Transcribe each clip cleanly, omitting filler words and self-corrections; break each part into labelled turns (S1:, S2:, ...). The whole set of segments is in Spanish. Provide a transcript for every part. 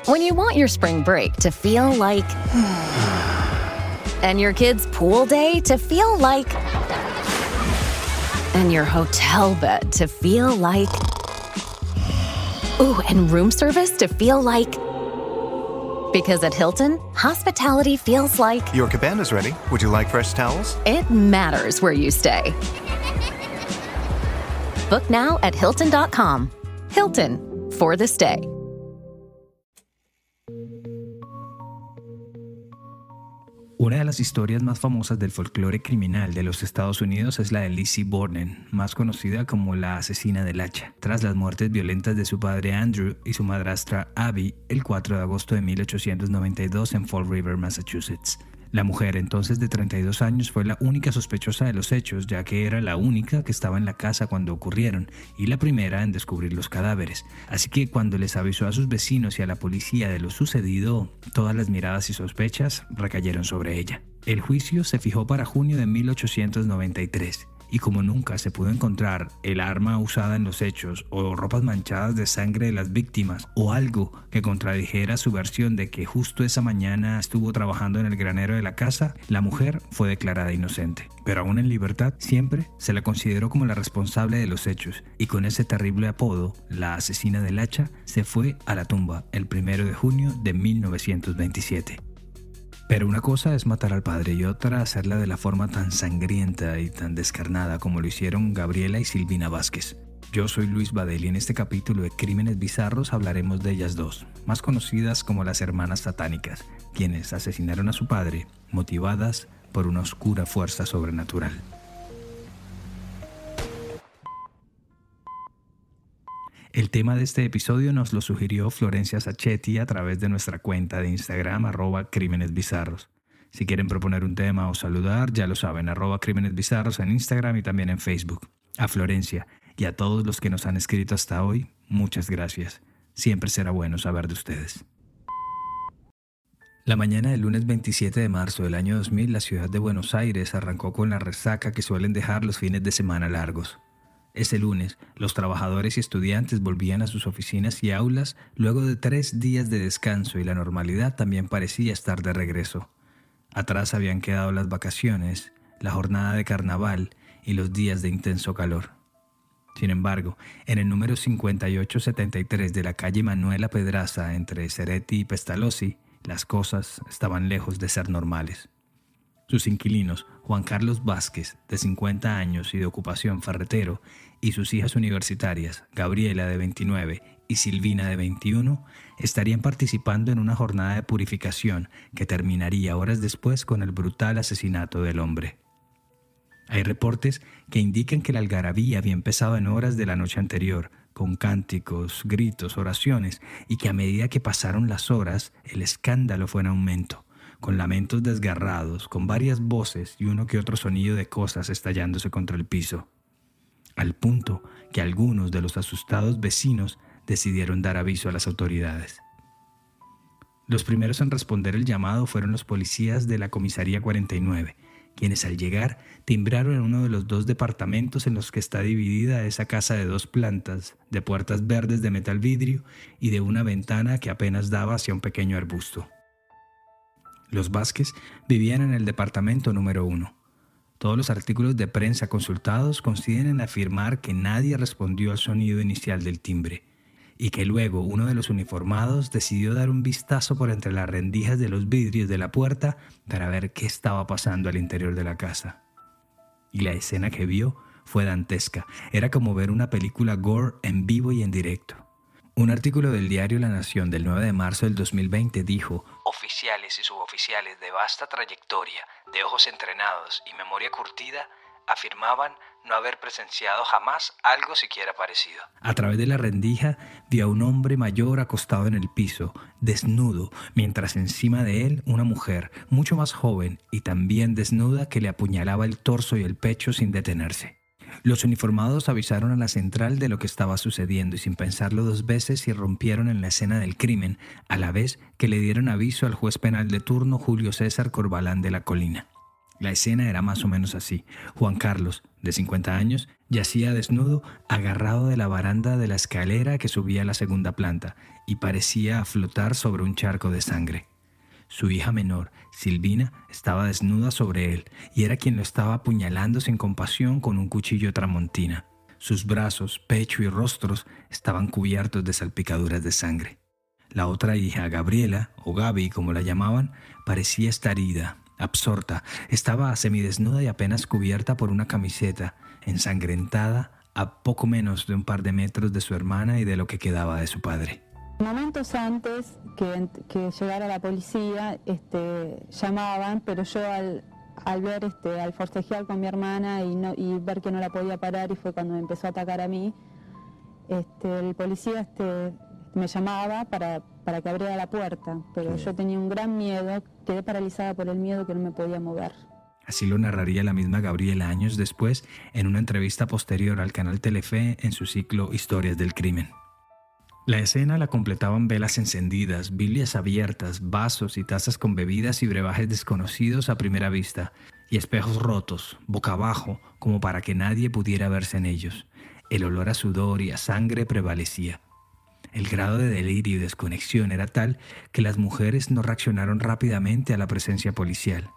S1: When you want your spring break to feel like... and your kids' pool day to feel like... and your hotel bed to feel like... ooh, and room service to feel like... because at Hilton, hospitality feels like...
S2: Your cabana's ready. Would you like fresh towels?
S1: It matters where you stay. Book now at Hilton.com. Hilton, for the stay.
S3: Una de las historias más famosas del folclore criminal de los Estados Unidos es la de Lizzie Borden, más conocida como la asesina del hacha, tras las muertes violentas de su padre Andrew y su madrastra Abby el 4 de agosto de 1892 en Fall River, Massachusetts. La mujer, entonces de 32 años, fue la única sospechosa de los hechos, ya que era la única que estaba en la casa cuando ocurrieron y la primera en descubrir los cadáveres. Así que cuando les avisó a sus vecinos y a la policía de lo sucedido, todas las miradas y sospechas recayeron sobre ella. El juicio se fijó para junio de 1893. Y como nunca se pudo encontrar el arma usada en los hechos o ropas manchadas de sangre de las víctimas o algo que contradijera su versión de que justo esa mañana estuvo trabajando en el granero de la casa, la mujer fue declarada inocente. Pero aún en libertad, siempre se la consideró como la responsable de los hechos y con ese terrible apodo, la asesina del hacha, se fue a la tumba el 1 de junio de 1927. Pero una cosa es matar al padre y otra hacerla de la forma tan sangrienta y tan descarnada como lo hicieron Gabriela y Silvina Vázquez. Yo soy Luis Badel y en este capítulo de Crímenes Bizarros hablaremos de ellas dos, más conocidas como las hermanas satánicas, quienes asesinaron a su padre, motivadas por una oscura fuerza sobrenatural. El tema de este episodio nos lo sugirió Florencia Sacchetti a través de nuestra cuenta de Instagram @crímenesbizarros. Si quieren proponer un tema o saludar, ya lo saben, @crímenesbizarros en Instagram y también en Facebook. A Florencia y a todos los que nos han escrito hasta hoy, muchas gracias. Siempre será bueno saber de ustedes. La mañana del lunes 27 de marzo del año 2000, la ciudad de Buenos Aires arrancó con la resaca que suelen dejar los fines de semana largos. Ese lunes, los trabajadores y estudiantes volvían a sus oficinas y aulas luego de 3 días de descanso y la normalidad también parecía estar de regreso. Atrás habían quedado las vacaciones, la jornada de carnaval y los días de intenso calor. Sin embargo, en el número 5873 de la calle Manuela Pedraza, entre Cereti y Pestalozzi, las cosas estaban lejos de ser normales. Sus inquilinos, Juan Carlos Vázquez, de 50 años y de ocupación ferretero, y sus hijas universitarias, Gabriela, de 29, y Silvina, de 21, estarían participando en una jornada de purificación que terminaría horas después con el brutal asesinato del hombre. Hay reportes que indican que la algarabía había empezado en horas de la noche anterior, con cánticos, gritos, oraciones, y que a medida que pasaron las horas, el escándalo fue en aumento, con lamentos desgarrados, con varias voces y uno que otro sonido de cosas estallándose contra el piso, al punto que algunos de los asustados vecinos decidieron dar aviso a las autoridades. Los primeros en responder el llamado fueron los policías de la Comisaría 49, quienes al llegar timbraron en uno de los 2 departamentos en los que está dividida esa casa de 2 plantas, de puertas verdes de metal vidrio y de una ventana que apenas daba hacia un pequeño arbusto. Los Vázquez vivían en el departamento número 1. Todos los artículos de prensa consultados coinciden en afirmar que nadie respondió al sonido inicial del timbre y que luego uno de los uniformados decidió dar un vistazo por entre las rendijas de los vidrios de la puerta para ver qué estaba pasando al interior de la casa. Y la escena que vio fue dantesca. Era como ver una película gore en vivo y en directo. Un artículo del diario La Nación del 9 de marzo del 2020 dijo: oficiales y suboficiales de vasta trayectoria, de ojos entrenados y memoria curtida, afirmaban no haber presenciado jamás algo siquiera parecido. A través de la rendija vio a un hombre mayor acostado en el piso, desnudo, mientras encima de él una mujer, mucho más joven y también desnuda, que le apuñalaba el torso y el pecho sin detenerse. Los uniformados avisaron a la central de lo que estaba sucediendo y sin pensarlo 2 veces irrumpieron en la escena del crimen, a la vez que le dieron aviso al juez penal de turno Julio César Corbalán de la Colina. La escena era más o menos así. Juan Carlos, de 50 años, Yacía desnudo, agarrado de la baranda de la escalera que subía a la segunda planta, y parecía flotar sobre un charco de sangre. Su hija menor, Silvina, estaba desnuda sobre él, y era quien lo estaba apuñalando sin compasión con un cuchillo tramontina. Sus brazos, pecho y rostros estaban cubiertos de salpicaduras de sangre. La otra hija, Gabriela, o Gaby como la llamaban, parecía estar herida, absorta. Estaba semidesnuda y apenas cubierta por una camiseta, ensangrentada a poco menos de un par de metros de su hermana y de lo que quedaba de su padre.
S4: Momentos antes que llegara la policía, llamaban, pero yo al ver, al forcejear con mi hermana y ver que no la podía parar, y fue cuando me empezó a atacar a mí, el policía me llamaba para que abriera la puerta, pero yo tenía un gran miedo, quedé paralizada por el miedo que no me podía mover.
S3: Así lo narraría la misma Gabriela años después en una entrevista posterior al canal Telefe en su ciclo Historias del Crimen. La escena la completaban velas encendidas, biblias abiertas, vasos y tazas con bebidas y brebajes desconocidos a primera vista, y espejos rotos, boca abajo, como para que nadie pudiera verse en ellos. El olor a sudor y a sangre prevalecía. El grado de delirio y desconexión era tal que las mujeres no reaccionaron rápidamente a la presencia policial.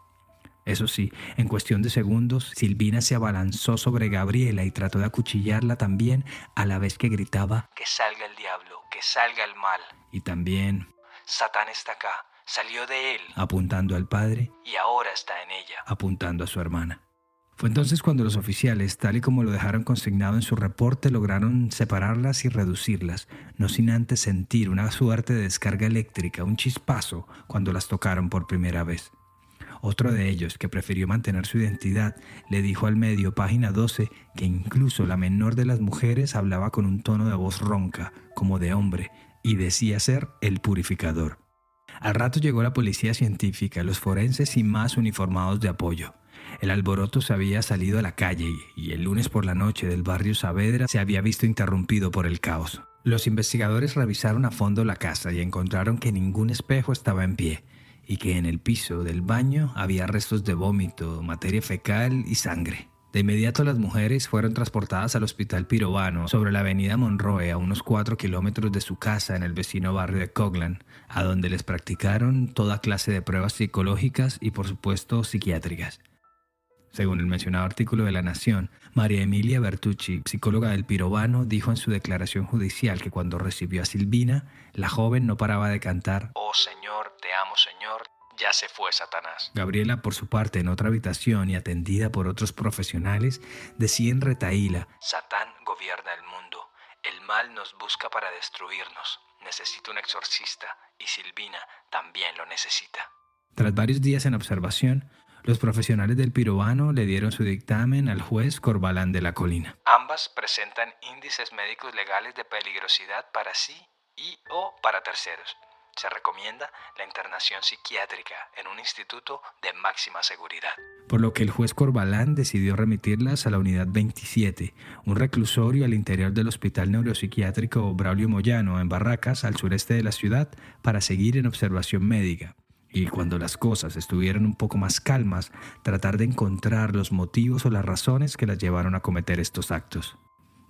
S3: Eso sí, en cuestión de segundos, Silvina se abalanzó sobre Gabriela y trató de acuchillarla también, a la vez que gritaba: «Que salga el diablo, que salga el mal». Y también: «Satán está acá, salió de él», apuntando al padre, «y ahora está en ella», apuntando a su hermana. Fue entonces cuando los oficiales, tal y como lo dejaron consignado en su reporte, lograron separarlas y reducirlas, no sin antes sentir una suerte de descarga eléctrica, un chispazo, cuando las tocaron por primera vez. Otro de ellos, que prefirió mantener su identidad, le dijo al medio Página 12 que incluso la menor de las mujeres hablaba con un tono de voz ronca, como de hombre, y decía ser el purificador. Al rato llegó la policía científica, los forenses y más uniformados de apoyo. El alboroto se había salido a la calle y el lunes por la noche del barrio Saavedra se había visto interrumpido por el caos. Los investigadores revisaron a fondo la casa y encontraron que ningún espejo estaba en pie, y que en el piso del baño había restos de vómito, materia fecal y sangre. De inmediato las mujeres fueron transportadas al Hospital Pirovano sobre la avenida Monroe, a unos 4 kilómetros de su casa en el vecino barrio de Coglan, a donde les practicaron toda clase de pruebas psicológicas y por supuesto psiquiátricas. Según el mencionado artículo de La Nación, María Emilia Bertucci, psicóloga del Pirovano, dijo en su declaración judicial que cuando recibió a Silvina, la joven no paraba de cantar: «Oh Señor, te amo Señor, ya se fue Satanás». Gabriela, por su parte, en otra habitación y atendida por otros profesionales, decía en retahíla: «Satán gobierna el mundo, el mal nos busca para destruirnos, necesito un exorcista y Silvina también lo necesita». Tras varios días en observación, los profesionales del Pirovano le dieron su dictamen al juez Corbalán de la Colina. Ambas presentan índices médicos legales de peligrosidad para sí y o para terceros. Se recomienda la internación psiquiátrica en un instituto de máxima seguridad. Por lo que el juez Corbalán decidió remitirlas a la unidad 27, un reclusorio al interior del Hospital Neuropsiquiátrico Braulio Moyano, en Barracas, al sureste de la ciudad, para seguir en observación médica. Y cuando las cosas estuvieran un poco más calmas, tratar de encontrar los motivos o las razones que las llevaron a cometer estos actos.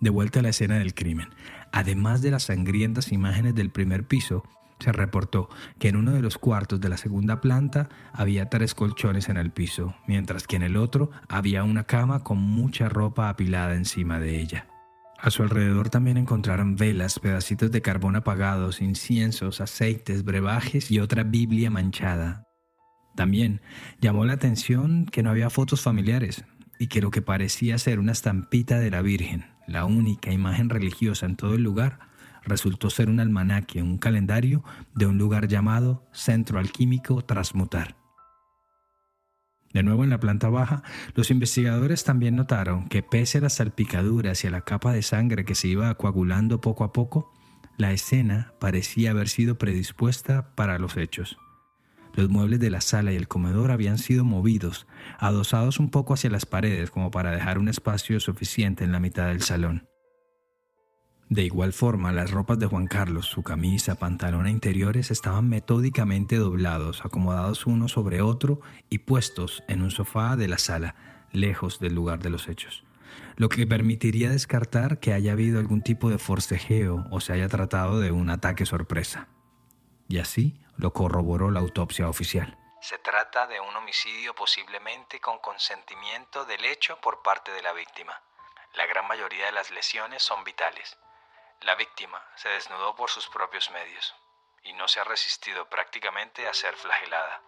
S3: De vuelta a la escena del crimen, además de las sangrientas imágenes del primer piso, se reportó que en uno de los cuartos de la segunda planta había 3 colchones en el piso, mientras que en el otro había una cama con mucha ropa apilada encima de ella. A su alrededor también encontraron velas, pedacitos de carbón apagados, inciensos, aceites, brebajes y otra Biblia manchada. También llamó la atención que no había fotos familiares y que lo que parecía ser una estampita de la Virgen, la única imagen religiosa en todo el lugar, resultó ser un almanaque, un calendario de un lugar llamado Centro Alquímico Transmutar. De nuevo en la planta baja, los investigadores también notaron que pese a las salpicaduras y a la capa de sangre que se iba coagulando poco a poco, la escena parecía haber sido predispuesta para los hechos. Los muebles de la sala y el comedor habían sido movidos, adosados un poco hacia las paredes como para dejar un espacio suficiente en la mitad del salón. De igual forma, las ropas de Juan Carlos, su camisa, pantalón e interiores estaban metódicamente doblados, acomodados uno sobre otro y puestos en un sofá de la sala, lejos del lugar de los hechos. lo que permitiría descartar que haya habido algún tipo de forcejeo o se haya tratado de un ataque sorpresa. Y así lo corroboró la autopsia oficial. Se trata de un homicidio posiblemente con consentimiento del hecho por parte de la víctima. La gran mayoría de las lesiones son vitales. La víctima se desnudó por sus propios medios y no se ha resistido prácticamente a ser flagelada.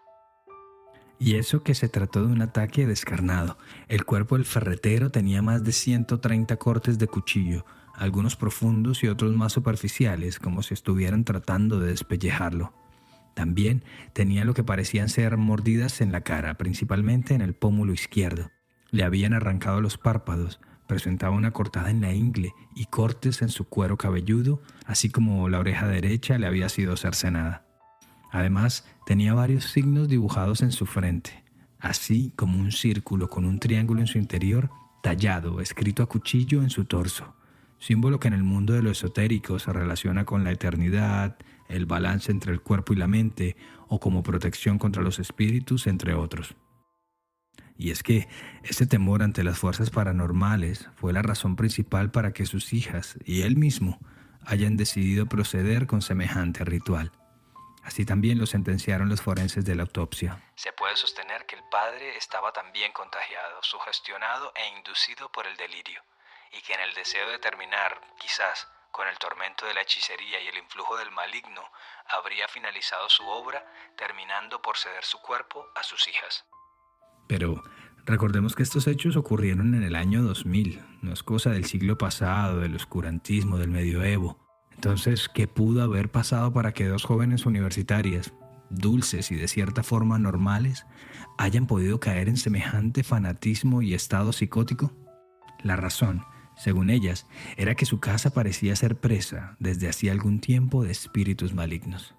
S3: Y eso que se trató de un ataque descarnado. El cuerpo del ferretero tenía más de 130 cortes de cuchillo, algunos profundos y otros más superficiales, como si estuvieran tratando de despellejarlo. También tenía lo que parecían ser mordidas en la cara, principalmente en el pómulo izquierdo. Le habían arrancado los párpados, presentaba una cortada en la ingle y cortes en su cuero cabelludo, así como la oreja derecha le había sido cercenada. Además, tenía varios signos dibujados en su frente, así como un círculo con un triángulo en su interior, tallado, escrito a cuchillo en su torso, símbolo que en el mundo de lo esotérico se relaciona con la eternidad, el balance entre el cuerpo y la mente, o como protección contra los espíritus, entre otros. Y es que ese temor ante las fuerzas paranormales fue la razón principal para que sus hijas y él mismo hayan decidido proceder con semejante ritual. Así también lo sentenciaron los forenses de la autopsia. Se puede sostener que el padre estaba también contagiado, sugestionado e inducido por el delirio, y que en el deseo de terminar, quizás, con el tormento de la hechicería y el influjo del maligno, habría finalizado su obra, terminando por ceder su cuerpo a sus hijas. Pero recordemos que estos hechos ocurrieron en el año 2000, no es cosa del siglo pasado, del oscurantismo, del medioevo. Entonces, ¿qué pudo haber pasado para que dos jóvenes universitarias, dulces y de cierta forma normales, hayan podido caer en semejante fanatismo y estado psicótico? La razón, según ellas, era que su casa parecía ser presa desde hacía algún tiempo de espíritus malignos.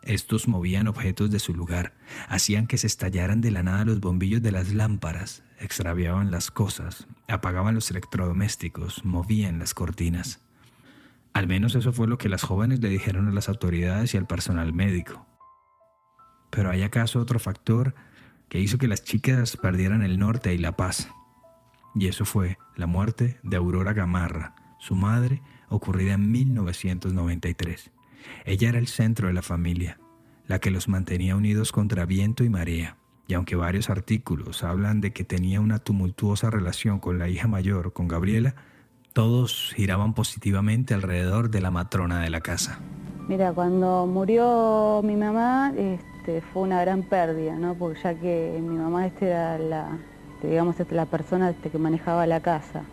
S3: Estos movían objetos de su lugar, hacían que se estallaran de la nada los bombillos de las lámparas, extraviaban las cosas, apagaban los electrodomésticos, movían las cortinas. Al menos eso fue lo que las jóvenes le dijeron a las autoridades y al personal médico. Pero ¿hay acaso otro factor que hizo que las chicas perdieran el norte y la paz? Y eso fue la muerte de Aurora Gamarra, su madre, ocurrida en 1993. Ella era el centro de la familia, la que los mantenía unidos contra viento y marea. Y aunque varios artículos hablan de que tenía una tumultuosa relación con la hija mayor, con Gabriela, todos giraban positivamente alrededor de la matrona de la casa.
S4: Mira, cuando murió mi mamá, fue una gran pérdida, ¿no? Porque ya que mi mamá era la persona que manejaba la casa.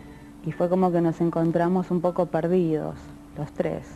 S4: Y fue como que nos encontramos un poco perdidos, los tres.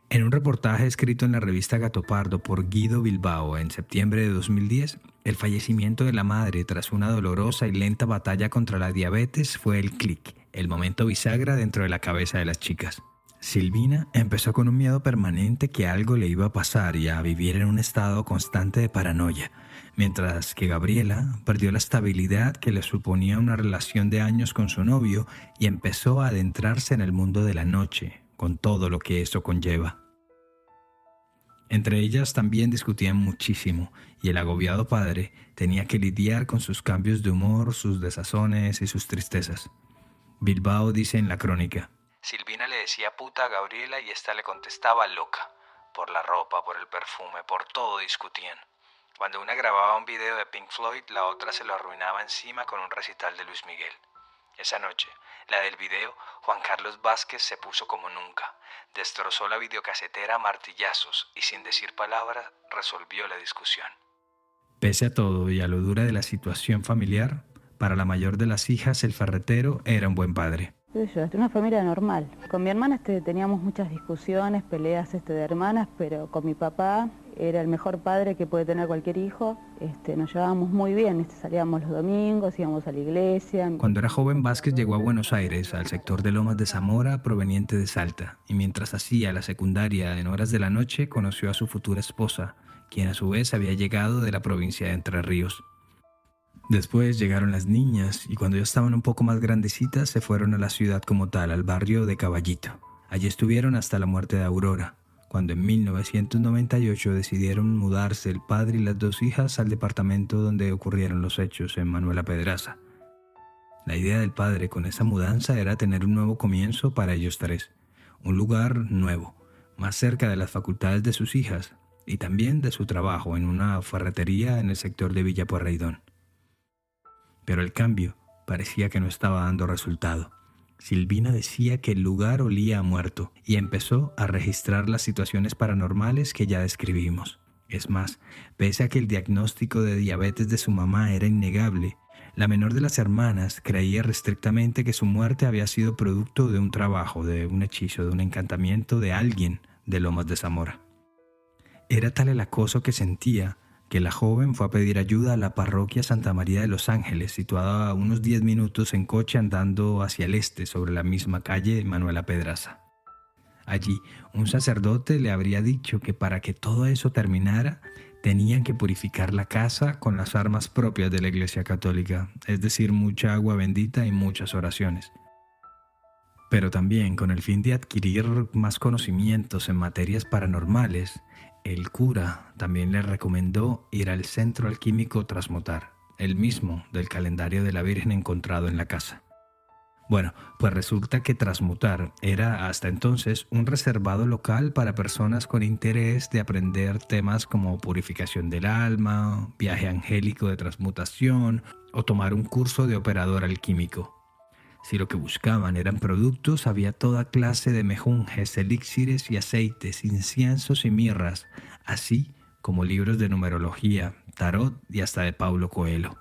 S3: En un reportaje escrito en la revista Gatopardo por Guido Bilbao en septiembre de 2010, el fallecimiento de la madre tras una dolorosa y lenta batalla contra la diabetes fue el clic, el momento bisagra dentro de la cabeza de las chicas. Silvina empezó con un miedo permanente que algo le iba a pasar y a vivir en un estado constante de paranoia, mientras que Gabriela perdió la estabilidad que le suponía una relación de años con su novio y empezó a adentrarse en el mundo de la noche, con todo lo que eso conlleva. Entre ellas también discutían muchísimo y el agobiado padre tenía que lidiar con sus cambios de humor, sus desazones y sus tristezas. Bilbao dice en la crónica: Silvina le decía puta a Gabriela y ésta le contestaba loca. Por la ropa, por el perfume, por todo discutían. Cuando una grababa un video de Pink Floyd, la otra se lo arruinaba encima con un recital de Luis Miguel. Esa noche, la del video, Juan Carlos Vázquez se puso como nunca. Destrozó la videocasetera a martillazos y sin decir palabras resolvió la discusión. Pese a todo y a lo dura de la situación familiar, para la mayor de las hijas el ferretero era un buen padre.
S4: Una familia normal. Con mi hermana teníamos muchas discusiones, peleas de hermanas, pero con mi papá era el mejor padre que puede tener cualquier hijo. Nos llevábamos muy bien, salíamos los domingos, íbamos a la iglesia.
S3: Cuando era joven, Vázquez llegó a Buenos Aires, al sector de Lomas de Zamora, proveniente de Salta, y mientras hacía la secundaria en horas de la noche, conoció a su futura esposa, quien a su vez había llegado de la provincia de Entre Ríos. Después llegaron las niñas y cuando ya estaban un poco más grandecitas se fueron a la ciudad como tal, al barrio de Caballito. Allí estuvieron hasta la muerte de Aurora, cuando en 1998 decidieron mudarse el padre y las dos hijas al departamento donde ocurrieron los hechos, en Manuela Pedraza. La idea del padre con esa mudanza era tener un nuevo comienzo para ellos tres, un lugar nuevo, más cerca de las facultades de sus hijas y también de su trabajo en una ferretería en el sector de Villa Pueyrredón. Pero el cambio parecía que no estaba dando resultado. Silvina decía que el lugar olía a muerto y empezó a registrar las situaciones paranormales que ya describimos. Es más, pese a que el diagnóstico de diabetes de su mamá era innegable, la menor de las hermanas creía estrictamente que su muerte había sido producto de un trabajo, de un hechizo, de un encantamiento de alguien de Lomas de Zamora. Era tal el acoso que sentía que la joven fue a pedir ayuda a la parroquia Santa María de los Ángeles, situada a unos 10 minutos en coche andando hacia el este sobre la misma calle Manuela Pedraza. Allí, un sacerdote le habría dicho que para que todo eso terminara, tenían que purificar la casa con las armas propias de la Iglesia Católica, es decir, mucha agua bendita y muchas oraciones. Pero también con el fin de adquirir más conocimientos en materias paranormales, el cura también le recomendó ir al centro alquímico Transmutar, el mismo del calendario de la Virgen encontrado en la casa. Bueno, pues resulta que Transmutar era hasta entonces un reservado local para personas con interés de aprender temas como purificación del alma, viaje angélico de transmutación o tomar un curso de operador alquímico. Si lo que buscaban eran productos, había toda clase de mejunjes, elixires y aceites, inciensos y mirras, así como libros de numerología, tarot y hasta de Paulo Coelho.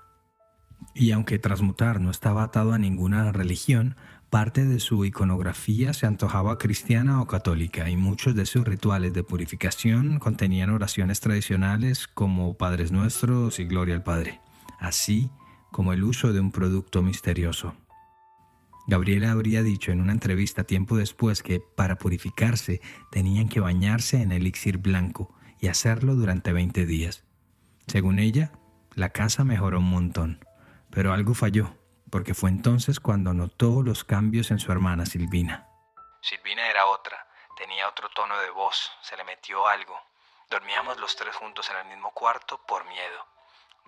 S3: Y aunque Transmutar no estaba atado a ninguna religión, parte de su iconografía se antojaba cristiana o católica y muchos de sus rituales de purificación contenían oraciones tradicionales como Padres Nuestros y Gloria al Padre, así como el uso de un producto misterioso. Gabriela habría dicho en una entrevista tiempo después que para purificarse tenían que bañarse en elixir blanco y hacerlo durante 20 días. Según ella, la casa mejoró un montón, pero algo falló, porque fue entonces cuando notó los cambios en su hermana Silvina. Silvina era otra, tenía otro tono de voz, se le metió algo. Dormíamos los tres juntos en el mismo cuarto por miedo.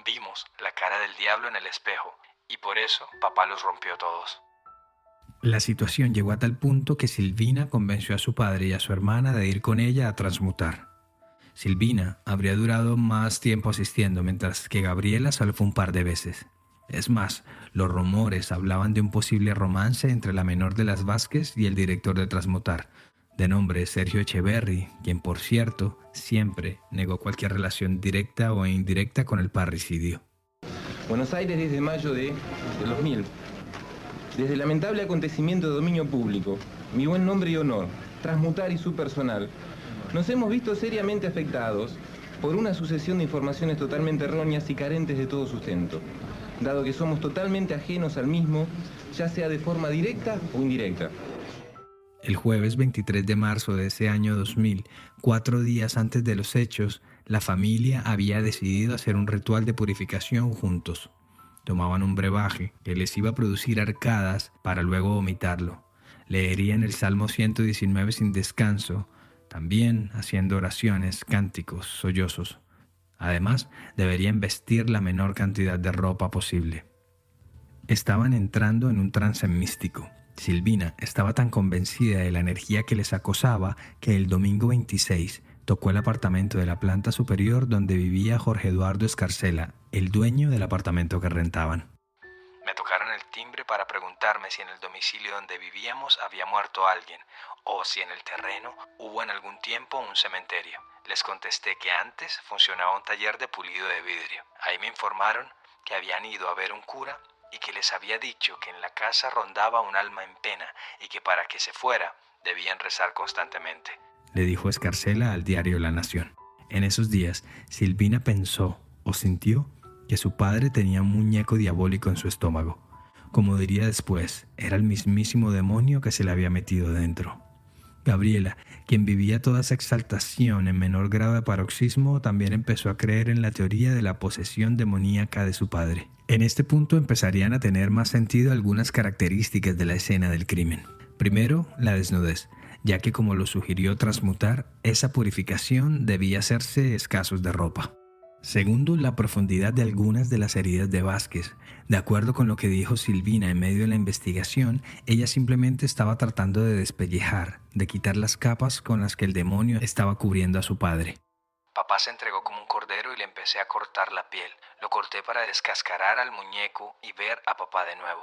S3: Vimos la cara del diablo en el espejo y por eso papá los rompió todos. La situación llegó a tal punto que Silvina convenció a su padre y a su hermana de ir con ella a Transmutar. Silvina habría durado más tiempo asistiendo, mientras que Gabriela solo fue un par de veces. Es más, los rumores hablaban de un posible romance entre la menor de las Vázquez y el director de Transmutar, de nombre Sergio Echeverry, quien, por cierto, siempre negó cualquier relación directa o indirecta con el parricidio.
S5: Buenos Aires, 10 de mayo de 2000. Desde el lamentable acontecimiento de dominio público, mi buen nombre y honor, Transmutar y su personal, nos hemos visto seriamente afectados por una sucesión de informaciones totalmente erróneas y carentes de todo sustento, dado que somos totalmente ajenos al mismo, ya sea de forma directa o indirecta.
S3: El jueves 23 de marzo de ese año 2000, 4 días antes de los hechos, la familia había decidido hacer un ritual de purificación juntos. Tomaban un brebaje que les iba a producir arcadas para luego vomitarlo. Leerían el Salmo 119 sin descanso, también haciendo oraciones, cánticos, sollozos. Además, deberían vestir la menor cantidad de ropa posible. Estaban entrando en un trance místico. Silvina estaba tan convencida de la energía que les acosaba que el domingo 26 tocó el apartamento de la planta superior donde vivía Jorge Eduardo Escarcela, el dueño del apartamento que rentaban. Me tocaron el timbre para preguntarme si en el domicilio donde vivíamos había muerto alguien o si en el terreno hubo en algún tiempo un cementerio. Les contesté que antes funcionaba un taller de pulido de vidrio. Ahí me informaron que habían ido a ver un cura y que les había dicho que en la casa rondaba un alma en pena y que para que se fuera debían rezar constantemente. Le dijo Escarcela al diario La Nación. En esos días, Silvina pensó o sintió que su padre tenía un muñeco diabólico en su estómago. Como diría después, era el mismísimo demonio que se le había metido dentro. Gabriela, quien vivía toda esa exaltación en menor grado de paroxismo, también empezó a creer en la teoría de la posesión demoníaca de su padre. En este punto empezarían a tener más sentido algunas características de la escena del crimen. Primero, la desnudez, ya que como lo sugirió Transmutar, esa purificación debía hacerse escasos de ropa. Segundo, la profundidad de algunas de las heridas de Vázquez. De acuerdo con lo que dijo Silvina en medio de la investigación, ella simplemente estaba tratando de despellejar, de quitar las capas con las que el demonio estaba cubriendo a su padre. Papá se entregó como un cordero y le empecé a cortar la piel. Lo corté para descascarar al muñeco y ver a papá de nuevo.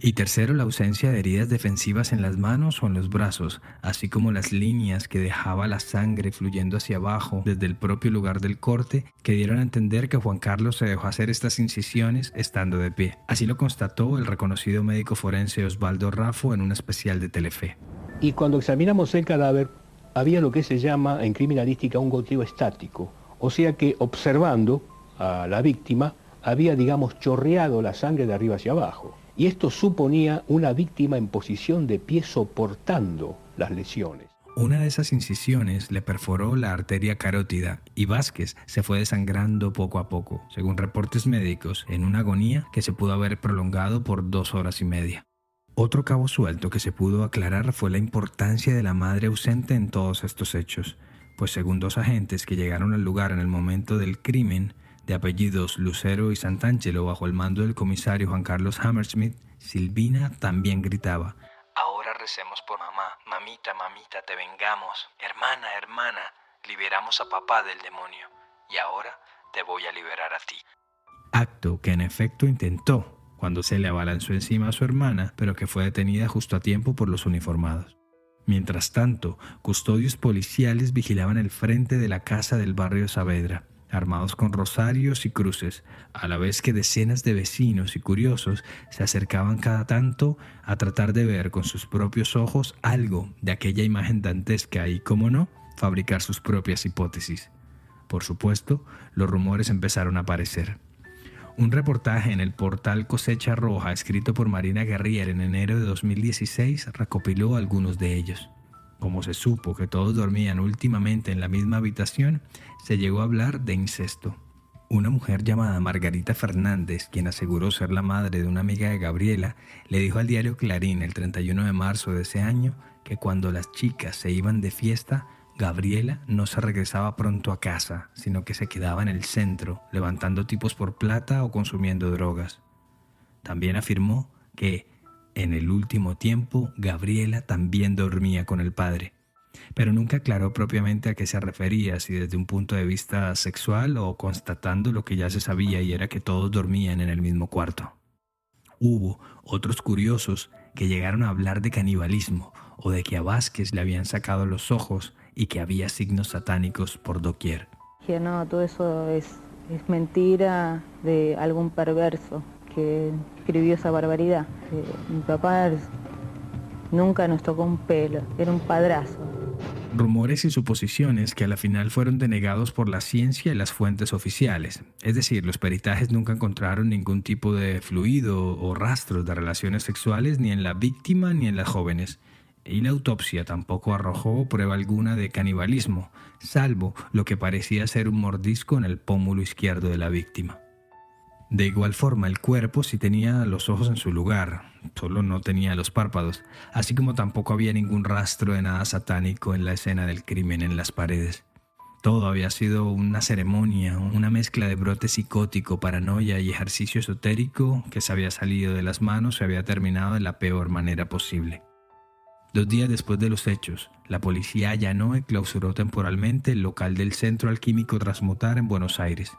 S3: Y tercero, la ausencia de heridas defensivas en las manos o en los brazos, así como las líneas que dejaba la sangre fluyendo hacia abajo desde el propio lugar del corte, que dieron a entender que Juan Carlos se dejó hacer estas incisiones estando de pie. Así lo constató el reconocido médico forense Osvaldo Raffo en un especial de Telefe.
S6: Y cuando examinamos el cadáver, había lo que se llama en criminalística un goteo estático, o sea que observando a la víctima había, digamos, chorreado la sangre de arriba hacia abajo. Y esto suponía una víctima en posición de pie soportando las lesiones.
S3: Una de esas incisiones le perforó la arteria carótida y Vázquez se fue desangrando poco a poco, según reportes médicos, en una agonía que se pudo haber prolongado por 2 horas y media. Otro cabo suelto que se pudo aclarar fue la importancia de la madre ausente en todos estos hechos, pues según 2 agentes que llegaron al lugar en el momento del crimen, de apellidos Lucero y Santangelo bajo el mando del comisario Juan Carlos Hammersmith, Silvina también gritaba: «Ahora recemos por mamá, mamita, mamita, te vengamos, hermana, hermana, liberamos a papá del demonio, y ahora te voy a liberar a ti». Acto que en efecto intentó cuando se le abalanzó encima a su hermana, pero que fue detenida justo a tiempo por los uniformados. Mientras tanto, custodios policiales vigilaban el frente de la casa del barrio Saavedra, armados con rosarios y cruces, a la vez que decenas de vecinos y curiosos se acercaban cada tanto a tratar de ver con sus propios ojos algo de aquella imagen dantesca y, cómo no, fabricar sus propias hipótesis. Por supuesto, los rumores empezaron a aparecer. Un reportaje en el portal Cosecha Roja, escrito por Marina Guerrier en enero de 2016, recopiló algunos de ellos. Como se supo que todos dormían últimamente en la misma habitación, se llegó a hablar de incesto. Una mujer llamada Margarita Fernández, quien aseguró ser la madre de una amiga de Gabriela, le dijo al diario Clarín el 31 de marzo de ese año que cuando las chicas se iban de fiesta, Gabriela no se regresaba pronto a casa, sino que se quedaba en el centro, levantando tipos por plata o consumiendo drogas. También afirmó que en el último tiempo, Gabriela también dormía con el padre, pero nunca aclaró propiamente a qué se refería, si desde un punto de vista sexual o constatando lo que ya se sabía y era que todos dormían en el mismo cuarto. Hubo otros curiosos que llegaron a hablar de canibalismo o de que a Vázquez le habían sacado los ojos y que había signos satánicos por doquier.
S4: Que no, todo eso es mentira de algún perverso que escribió esa barbaridad. Mi papá nunca nos tocó un pelo, era un padrazo.
S3: Rumores y suposiciones que a la final fueron denegados por la ciencia y las fuentes oficiales. Es decir, los peritajes nunca encontraron ningún tipo de fluido o rastros de relaciones sexuales ni en la víctima ni en las jóvenes. Y la autopsia tampoco arrojó prueba alguna de canibalismo, salvo lo que parecía ser un mordisco en el pómulo izquierdo de la víctima. De igual forma, el cuerpo sí tenía los ojos en su lugar, solo no tenía los párpados, así como tampoco había ningún rastro de nada satánico en la escena del crimen en las paredes. Todo había sido una ceremonia, una mezcla de brote psicótico, paranoia y ejercicio esotérico que se había salido de las manos y había terminado de la peor manera posible. 2 días después de los hechos, la policía allanó y clausuró temporalmente el local del Centro Alquímico Transmutar en Buenos Aires.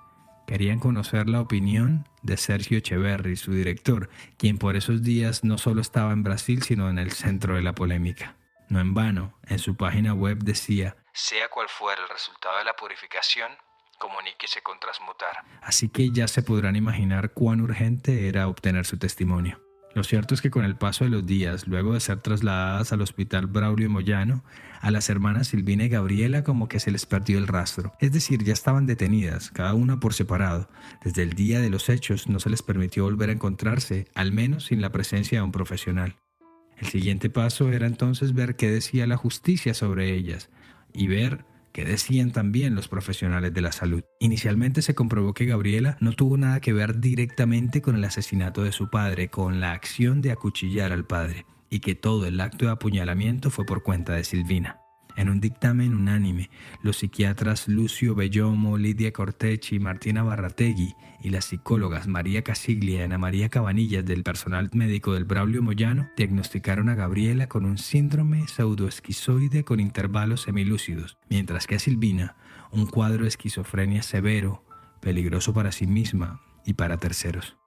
S3: Querían conocer la opinión de Sergio Echeverri, su director, quien por esos días no solo estaba en Brasil, sino en el centro de la polémica. No en vano, en su página web decía: «Sea cual fuera el resultado de la purificación, comuníquese con Transmutar». Así que ya se podrán imaginar cuán urgente era obtener su testimonio. Lo cierto es que con el paso de los días, luego de ser trasladadas al hospital Braulio Moyano, a las hermanas Silvina y Gabriela como que se les perdió el rastro. Es decir, ya estaban detenidas, cada una por separado. Desde el día de los hechos no se les permitió volver a encontrarse, al menos sin la presencia de un profesional. El siguiente paso era entonces ver qué decía la justicia sobre ellas y ver qué decían también los profesionales de la salud. Inicialmente se comprobó que Gabriela no tuvo nada que ver directamente con el asesinato de su padre, con la acción de acuchillar al padre, y que todo el acto de apuñalamiento fue por cuenta de Silvina. En un dictamen unánime, los psiquiatras Lucio Bellomo, Lidia Cortecchi, Martina Barrategui y las psicólogas María Casiglia y Ana María Cabanillas del personal médico del Braulio Moyano diagnosticaron a Gabriela con un síndrome pseudoesquizoide con intervalos semilúcidos, mientras que a Silvina un cuadro de esquizofrenia severo, peligroso para sí misma y para terceros.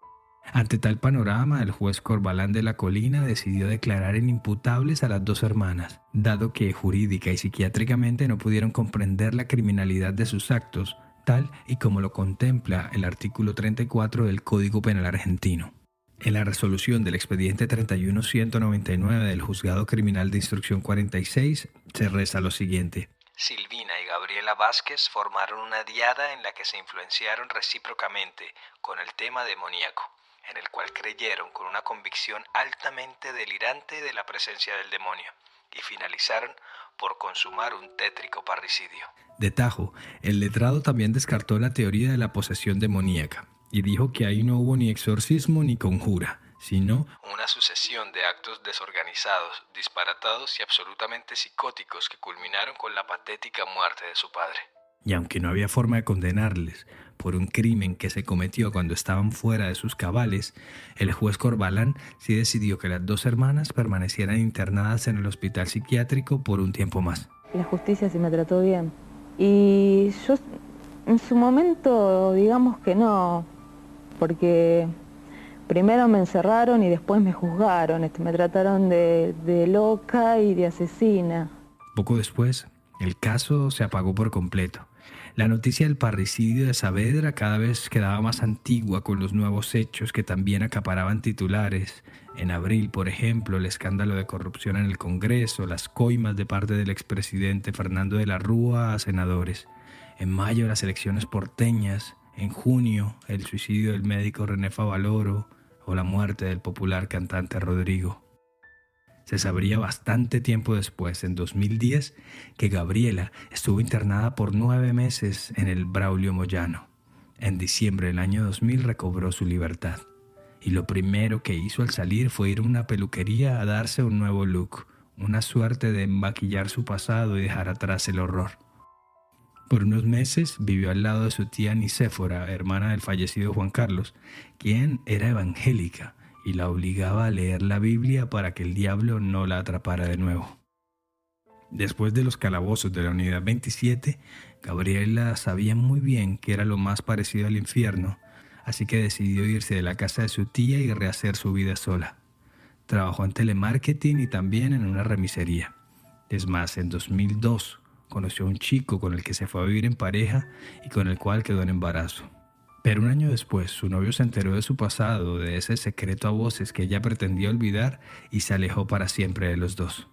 S3: Ante tal panorama, el juez Corbalán de la Colina decidió declarar inimputables a las dos hermanas, dado que jurídica y psiquiátricamente no pudieron comprender la criminalidad de sus actos, tal y como lo contempla el artículo 34 del Código Penal argentino. En la resolución del expediente 31.199 del Juzgado Criminal de Instrucción 46 se reza lo siguiente. Silvina y Gabriela Vázquez formaron una diada en la que se influenciaron recíprocamente con el tema demoníaco, en el cual creyeron con una convicción altamente delirante de la presencia del demonio, y finalizaron por consumar un tétrico parricidio. De tajo, el letrado también descartó la teoría de la posesión demoníaca, y dijo que ahí no hubo ni exorcismo ni conjura, sino una sucesión de actos desorganizados, disparatados y absolutamente psicóticos que culminaron con la patética muerte de su padre. Y aunque no había forma de condenarles por un crimen que se cometió cuando estaban fuera de sus cabales, el juez Corbalán sí decidió que las dos hermanas permanecieran internadas en el hospital psiquiátrico por un tiempo más.
S4: La justicia sí me trató bien. Y yo en su momento digamos que no, porque primero me encerraron y después me juzgaron, me trataron de loca y de asesina.
S3: Poco después, el caso se apagó por completo. La noticia del parricidio de Saavedra cada vez quedaba más antigua con los nuevos hechos que también acaparaban titulares. En abril, por ejemplo, el escándalo de corrupción en el Congreso, las coimas de parte del expresidente Fernando de la Rúa a senadores. En mayo, las elecciones porteñas. En junio, el suicidio del médico René Favaloro o la muerte del popular cantante Rodrigo. Se sabría bastante tiempo después, en 2010, que Gabriela estuvo internada por 9 meses en el Braulio Moyano. En diciembre del año 2000 recobró su libertad. Y lo primero que hizo al salir fue ir a una peluquería a darse un nuevo look, una suerte de maquillar su pasado y dejar atrás el horror. Por unos meses vivió al lado de su tía Nicéfora, hermana del fallecido Juan Carlos, quien era evangélica y la obligaba a leer la Biblia para que el diablo no la atrapara de nuevo. Después de los calabozos de la Unidad 27, Gabriela sabía muy bien que era lo más parecido al infierno, así que decidió irse de la casa de su tía y rehacer su vida sola. Trabajó en telemarketing y también en una remisería. Es más, en 2002 conoció a un chico con el que se fue a vivir en pareja y con el cual quedó en embarazo. Pero un año después, su novio se enteró de su pasado, de ese secreto a voces que ella pretendía olvidar, y se alejó para siempre de los dos.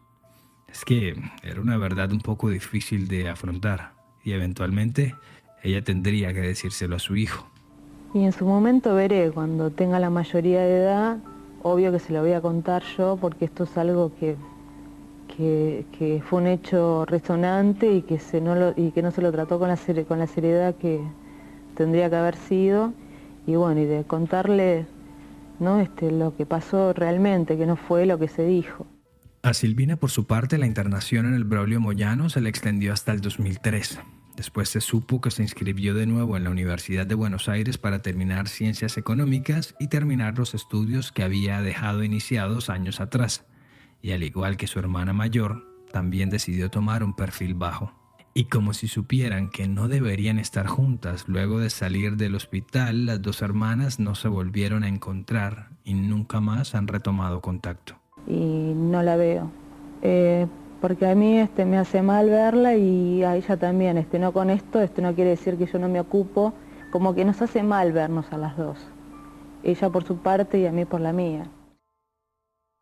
S3: Es que era una verdad un poco difícil de afrontar, y eventualmente ella tendría que decírselo a su hijo.
S4: Y en su momento veré, cuando tenga la mayoría de edad, obvio que se lo voy a contar yo, porque esto es algo que fue un hecho resonante y que no se lo trató con la seriedad que tendría que haber sido, y bueno, y de contarle, ¿no? Lo que pasó realmente, que no fue lo que se dijo.
S3: A Silvina, por su parte, la internación en el Braulio Moyano se le extendió hasta el 2003. Después se supo que se inscribió de nuevo en la Universidad de Buenos Aires para terminar Ciencias Económicas y terminar los estudios que había dejado iniciados años atrás. Y al igual que su hermana mayor, también decidió tomar un perfil bajo. Y como si supieran que no deberían estar juntas, luego de salir del hospital, las dos hermanas no se volvieron a encontrar y nunca más han retomado contacto.
S4: Y no la veo, porque a mí me hace mal verla y a ella también. No con esto, no quiere decir que yo no me ocupo, como que nos hace mal vernos a las dos. Ella por su parte y a mí por la mía.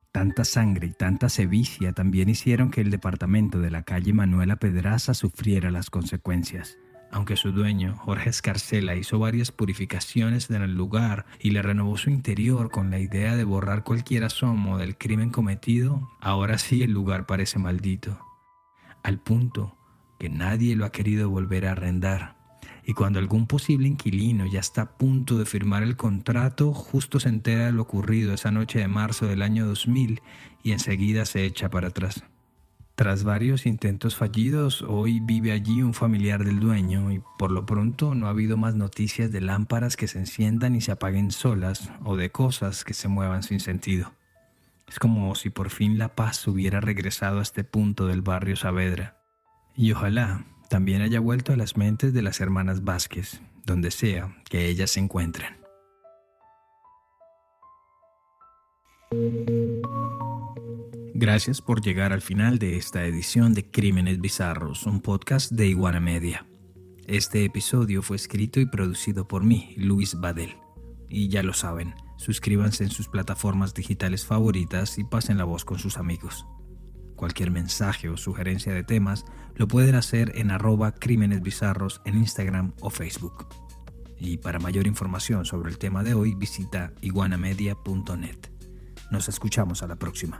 S3: Tanta sangre y tanta sevicia también hicieron que el departamento de la calle Manuela Pedraza sufriera las consecuencias. Aunque su dueño, Jorge Escarcela, hizo varias purificaciones en el lugar y le renovó su interior con la idea de borrar cualquier asomo del crimen cometido, ahora sí el lugar parece maldito. Al punto que nadie lo ha querido volver a arrendar. Y cuando algún posible inquilino ya está a punto de firmar el contrato, justo se entera de lo ocurrido esa noche de marzo del año 2000 y enseguida se echa para atrás. Tras varios intentos fallidos, hoy vive allí un familiar del dueño y por lo pronto no ha habido más noticias de lámparas que se enciendan y se apaguen solas o de cosas que se muevan sin sentido. Es como si por fin la paz hubiera regresado a este punto del barrio Saavedra. Y ojalá también haya vuelto a las mentes de las hermanas Vázquez, donde sea que ellas se encuentren. Gracias por llegar al final de esta edición de Crímenes Bizarros, un podcast de Iguana Media. Este episodio fue escrito y producido por mí, Luis Badel. Y ya lo saben, suscríbanse en sus plataformas digitales favoritas y pasen la voz con sus amigos. Cualquier mensaje o sugerencia de temas lo pueden hacer en @crímenesbizarros en Instagram o Facebook. Y para mayor información sobre el tema de hoy, visita iguanamedia.net. Nos escuchamos a la próxima.